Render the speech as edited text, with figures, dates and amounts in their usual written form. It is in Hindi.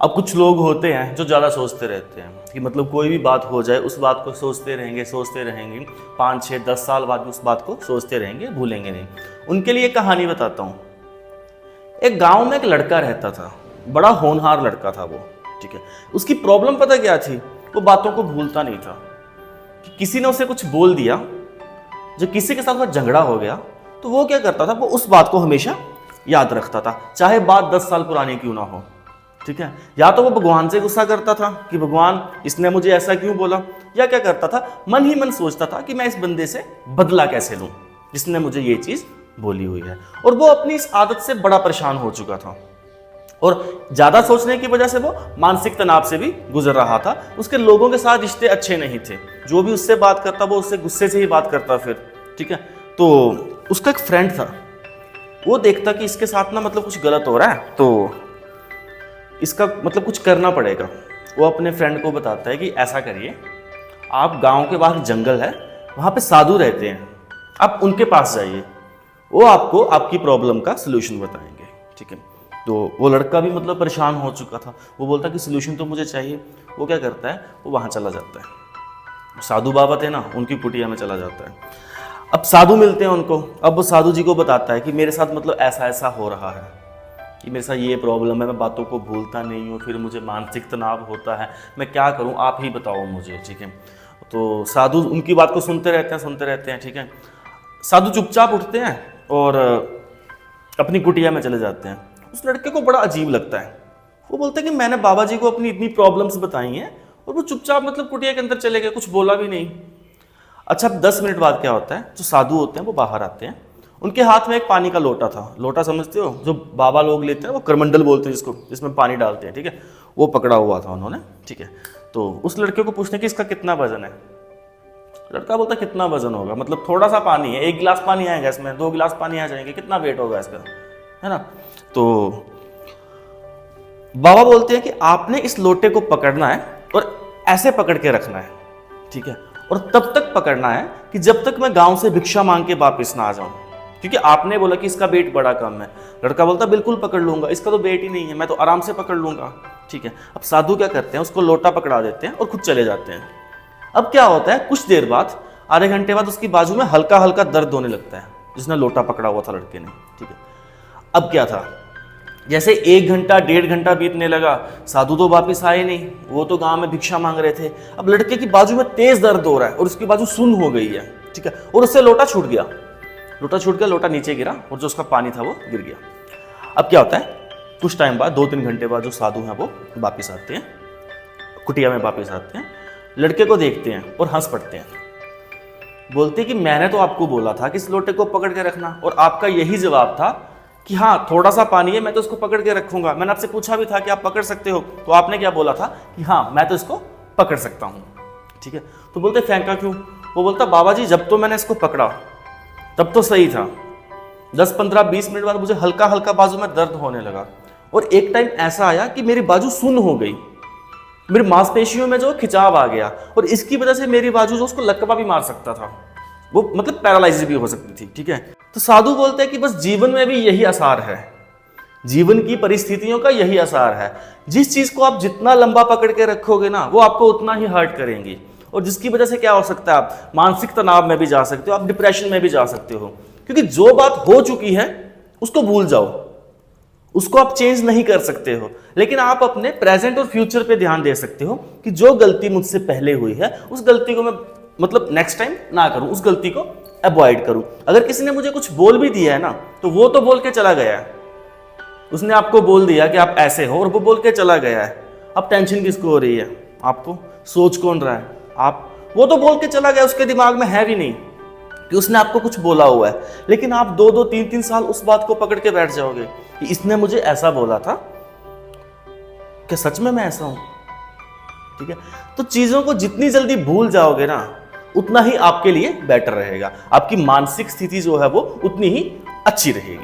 अब कुछ लोग होते हैं जो ज़्यादा सोचते रहते हैं कि मतलब कोई भी बात हो जाए उस बात को सोचते रहेंगे 5, 6, 10 साल बाद भी उस बात को सोचते रहेंगे, भूलेंगे नहीं। उनके लिए एक कहानी बताता हूँ। एक गांव में एक लड़का रहता था, बड़ा होनहार लड़का था वो, ठीक है। उसकी प्रॉब्लम पता क्या थी? वो बातों को भूलता नहीं था। कि किसी ने उसे कुछ बोल दिया, जब किसी के साथ वो झगड़ा हो गया तो वो क्या करता था, वो उस बात को हमेशा याद रखता था, चाहे बात 10 साल पुरानी क्यों ना हो, ठीक है। या तो वो भगवान से गुस्सा करता था कि भगवान इसने मुझे ऐसा क्यों बोला, या क्या करता था, मन ही मन सोचता था कि मैं इस बंदे से बदला कैसे लूं जिसने मुझे ये चीज़ बोली हुई है। और वो अपनी इस आदत से बड़ा परेशान हो चुका था और ज़्यादा सोचने की वजह से वो मानसिक तनाव से भी गुजर रहा था। उसके लोगों के साथ रिश्ते अच्छे नहीं थे, जो भी उससे बात करता वो उससे गुस्से से ही बात करता फिर, ठीक है। तो उसका एक फ्रेंड था, वो देखता कि इसके साथ ना मतलब कुछ गलत हो रहा है, तो इसका मतलब कुछ करना पड़ेगा। वो अपने फ्रेंड को बताता है कि ऐसा करिए, आप गांव के बाहर जंगल है, वहाँ पे साधु रहते हैं, आप उनके पास जाइए, वो आपको आपकी प्रॉब्लम का सलूशन बताएंगे, ठीक है। तो वो लड़का भी मतलब परेशान हो चुका था, वो बोलता कि सलूशन तो मुझे चाहिए। वो क्या करता है, वो वहाँ चला जाता है, साधु बाबा थे ना, उनकी कुटिया में चला जाता है। अब साधु मिलते हैं उनको, अब वो साधु जी को बताता है कि मेरे साथ मतलब ऐसा ऐसा हो रहा है, कि मेरे साथ ये प्रॉब्लम है, मैं बातों को भूलता नहीं हूँ, फिर मुझे मानसिक तनाव होता है, मैं क्या करूँ, आप ही बताओ मुझे, ठीक है। तो साधु उनकी बात को सुनते रहते हैं, ठीक है। साधु चुपचाप उठते हैं और अपनी कुटिया में चले जाते हैं। उस लड़के को बड़ा अजीब लगता है, वो बोलता है कि मैंने बाबा जी को अपनी इतनी प्रॉब्लम्स बताई हैं और वो चुपचाप मतलब कुटिया के अंदर चले गए, कुछ बोला भी नहीं। अच्छा, 10 मिनट बाद क्या होता है, जो साधु होते हैं वो बाहर आते हैं, उनके हाथ में एक पानी का लोटा था। लोटा समझते हो, जो बाबा लोग लेते हैं, वो करमंडल बोलते हैं जिसको, जिसमें पानी डालते हैं, ठीक है। वो पकड़ा हुआ था उन्होंने, ठीक है। तो उस लड़के को पूछने कि इसका कितना वजन है। लड़का बोलता कितना वजन होगा, मतलब थोड़ा सा पानी है, 1 गिलास पानी आएगा इसमें, 2 गिलास पानी आ जाएंगे, कितना वेट होगा इसका, है ना। तो बाबा बोलते हैं कि आपने इस लोटे को पकड़ना है और ऐसे पकड़ के रखना है, ठीक है। और तब तक पकड़ना है कि जब तक मैं गांव से भिक्षा मांग के वापस ना आ जाऊं, क्योंकि आपने बोला कि इसका वेट बड़ा कम है। लड़का बोलता बिल्कुल पकड़ लूंगा, इसका तो वेट ही नहीं है, मैं तो आराम से पकड़ लूंगा, ठीक है। अब साधु क्या करते हैं, उसको लोटा पकड़ा देते हैं और खुद चले जाते हैं। अब क्या होता है, कुछ देर बाद, आधे घंटे बाद उसकी बाजू में हल्का हल्का दर्द होने लगता है, जिसने लोटा पकड़ा हुआ था लड़के ने, ठीक है। अब क्या था, जैसे 1 घंटा 1.5 घंटा बीतने लगा, साधु तो वापिस आए नहीं, वो तो गांव में भिक्षा मांग रहे थे। अब लड़के की बाजू में तेज दर्द हो रहा है और उसकी बाजू सुन्न हो गई है, ठीक है। और उससे लोटा छूट गया, लोटा नीचे गिरा और जो उसका पानी था वो गिर गया। अब क्या होता है, कुछ टाइम बाद, 2-3 घंटे बाद, जो साधु हैं वो वापिस आते हैं, कुटिया में वापिस आते हैं, लड़के को देखते हैं और हंस पड़ते हैं। बोलते कि मैंने तो आपको बोला था कि इस लोटे को पकड़ के रखना, और आपका यही जवाब था कि हाँ थोड़ा सा पानी है, मैं तो इसको पकड़ के रखूंगा। मैंने आपसे पूछा भी था कि आप पकड़ सकते हो, तो आपने क्या बोला था कि हाँ मैं तो इसको पकड़ सकता हूँ, ठीक है। तो बोलते फेंका क्यों? वो बोलता बाबा जी जब तो मैंने इसको पकड़ा तब तो सही था, 10, 15, 20 मिनट बाद मुझे हल्का हल्का बाजू में दर्द होने लगा, और एक टाइम ऐसा आया कि मेरी बाजू सुन्न हो गई, मेरी मांसपेशियों में जो खिंचाव आ गया, और इसकी वजह से मेरी बाजू जो उसको लकवा भी मार सकता था, वो मतलब पैरालाइज भी हो सकती थी, ठीक है। तो साधु बोलते हैं कि बस जीवन में भी यही आसार है, जीवन की परिस्थितियों का यही आसार है। जिस चीज को आप जितना लंबा पकड़ के रखोगे ना, वो आपको उतना ही हर्ट करेंगी, और जिसकी वजह से क्या हो सकता है, आप मानसिक तनाव में भी जा सकते हो, आप डिप्रेशन में भी जा सकते हो। क्योंकि जो बात हो चुकी है उसको भूल जाओ, उसको आप चेंज नहीं कर सकते हो, लेकिन आप अपने प्रेजेंट और फ्यूचर पे ध्यान दे सकते हो कि जो गलती मुझसे पहले हुई है उस गलती को मैं मतलब नेक्स्ट टाइम ना करूं, उस गलती को अवॉइड करूं। अगर किसी ने मुझे कुछ बोल भी दिया है ना, तो वो तो बोल के चला गया है, उसने आपको बोल दिया कि आप ऐसे हो और वो बोल के चला गया है। अब टेंशन किसको हो रही है? आपको। सोच कौन रहा है? आप। वो तो बोल के चला गया, उसके दिमाग में है भी नहीं कि उसने आपको कुछ बोला हुआ है, लेकिन आप 2-2, 3-3 साल उस बात को पकड़ के बैठ जाओगे कि इसने मुझे ऐसा बोला था, क्या सच में मैं ऐसा हूं? ठीक है। तो चीजों को जितनी जल्दी भूल जाओगे ना, उतना ही आपके लिए बेटर रहेगा, आपकी मानसिक स्थिति जो है वो उतनी ही अच्छी रहेगी।